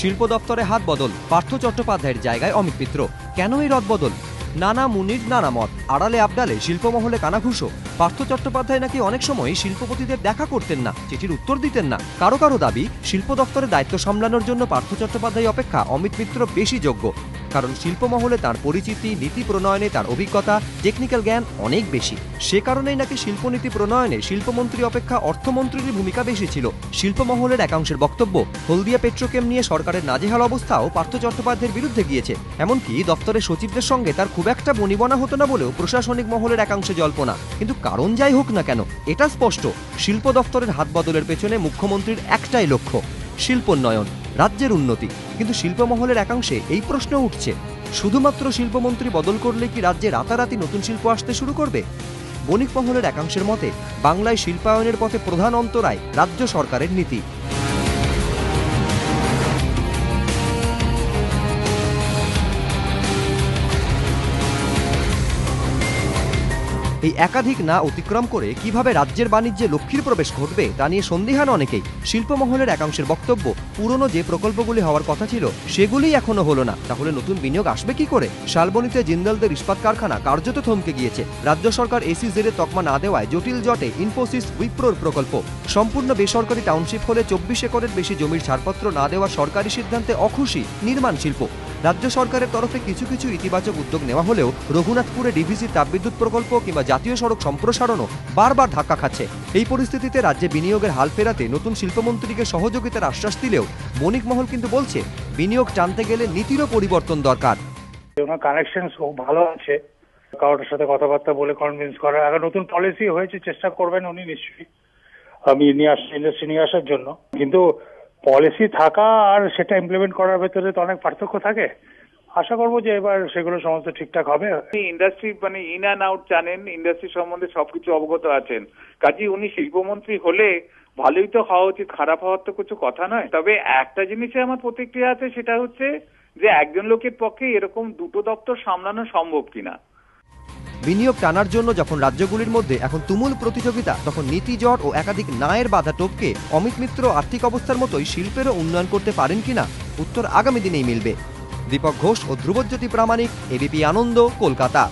শিল্প দপ্তরে হাত বদল, পার্থ চট্টোপাধ্যায়ের জায়গায় অমিত মিত্র। কেন এই রদবদল? নানা মুনির নানা মত, আড়ালে আবডালে শিল্পমহলে কানাঘুষো। পার্থ চট্টোপাধ্যায় নাকি অনেক সময় শিল্পপতিদের দেখা করতেন না, চিঠির উত্তর দিতেন না। কারো কারো দাবি, শিল্প দপ্তরের দায়িত্ব সামলানোর জন্য পার্থ চট্টোপাধ্যায় অপেক্ষা অমিত মিত্র বেশি যোগ্য, কারণ শিল্পমহলে তার পরিচিতি, নীতি প্রণয়নে তার অভিজ্ঞতা, টেকনিক্যাল জ্ঞান অনেক বেশি। সে কারণেই নাকি শিল্পনীতি প্রণয়নে শিল্পমন্ত্রী অপেক্ষা অর্থমন্ত্রীর ভূমিকা বেশি ছিল। শিল্পমহলের একাংশের বক্তব্য, হলদিয়া পেট্রোকেম নিয়ে সরকারের নাজেহাল অবস্থাও পার্থ চট্টোপাধ্যায়ের বিরুদ্ধে গিয়েছে। এমনকি দপ্তরের সচিবদের সঙ্গে তার খুব একটা বনিবনা হতো না বলেও প্রশাসনিক মহলের একাংশে জল্পনা। কিন্তু কারণ যাই হোক না কেন, এটা স্পষ্ট, শিল্প দপ্তরের হাত বদলের পেছনে মুখ্যমন্ত্রীর একটাই লক্ষ্য, শিল্পোন্নয়ন, রাজ্যের উন্নতি। কিন্তু শিল্পমহলের একাংশে এই প্রশ্ন উঠছে, শুধুমাত্র শিল্পমন্ত্রী বদল করলে কি রাজ্যে রাতারাতি নতুন শিল্প আসতে শুরু করবে? বণিক মহলের একাংশের মতে, বাংলায় শিল্পায়নের পথে প্রধান অন্তরায় রাজ্য সরকারের নীতি। এই একাধিক না অতিক্রম করে কিভাবে রাজ্যের বাণিজ্যে লক্ষ্মীর প্রবেশ ঘটবে তা নিয়ে সন্দিহান অনেকেই। শিল্পমহলের একাংশের বক্তব্য, পুরনো যে প্রকল্পগুলি হওয়ার কথা ছিল সেগুলি এখনো হলো না, তাহলে নতুন বিনিয়োগ আসবে কি করে? শালবনীতে জিন্দালদের ইস্পাত কারখানা কার্যত থমকে গিয়েছে। রাজ্য সরকার এসিজেডের তকমা না দেওয়ায় জটিল জটে ইনফোসিস উইপ্রোর প্রকল্প। সম্পূর্ণ বেসরকারি টাউনশিপ হলে 24 একরের বেশি জমির ছাড়পত্র না দেওয়া সরকারি সিদ্ধান্তে অখুশি নির্মাণ শিল্প। রাজ্য সরকারের তরফে কিছু কিছু ইতিবাচক উদ্যোগ নেওয়া হলেও রঘুনাথপুরে ডিভিসি তাপবিদ্যুৎ প্রকল্প কিংবা জাতীয় সড়ক সম্প্রসারণও বারবার ধাক্কা খাচ্ছে। এই পরিস্থিতিতে রাজ্যে বিনিয়োগের হাল ফেরাতে নতুন শিল্পমন্ত্রীকে সহযোগিতার আশ্বাস দিলেও বণিক মহল কিন্তু বলছে, বিনিয়োগ টানতে গেলে নীতিরও পরিবর্তন দরকার। ওনার কানেকশন খুব ভালো আছে, কারোর সাথে কথাবার্তা বলে কনভিন্স করার। আগে নতুন পলিসি হয়েছে, চেষ্টা করবেন উনি নিশ্চয়ই আমি ইন্ডাস্ট্রি নিয়ে আসার জন্য। কিন্তু পলিসি থাকা আর সেটা ইমপ্লিমেন্ট করার ভেতরে তো অনেক পার্থক্য থাকে। আশা করবো যে এবার সেগুলো সমস্ত ঠিকঠাক হবে। ইন্ডাস্ট্রি ইন অ্যান্ড আউট জানেন, ইন্ডাস্ট্রি সম্বন্ধে সবকিছু অবগত আছেন, কাজেই উনি শিল্পমন্ত্রী হলে ভালোই তো হওয়া উচিত, খারাপ হওয়ার তো কিছু কথা নয়। তবে একটা জিনিসে আমার প্রতিক্রিয়া আছে, সেটা হচ্ছে যে একজন লোকের পক্ষে এরকম দুটো দপ্তর সামলানো সম্ভব কিনা। বিনিয়োগ টানার জন্য যখন রাজ্যগুলির মধ্যে এখন তুমুল প্রতিযোগিতা, তখন নীতি জট ও একাধিক নায়ের বাধা টপকে অমিত মিত্র আর্থিক অবস্থার মতোই শিল্পেরও উন্নয়ন করতে পারেন কিনা, উত্তর আগামী দিনেই মিলবে। দীপক ঘোষ ও ধ্রুবজ্যোতি প্রামাণিক, এবিপি আনন্দ, কলকাতা।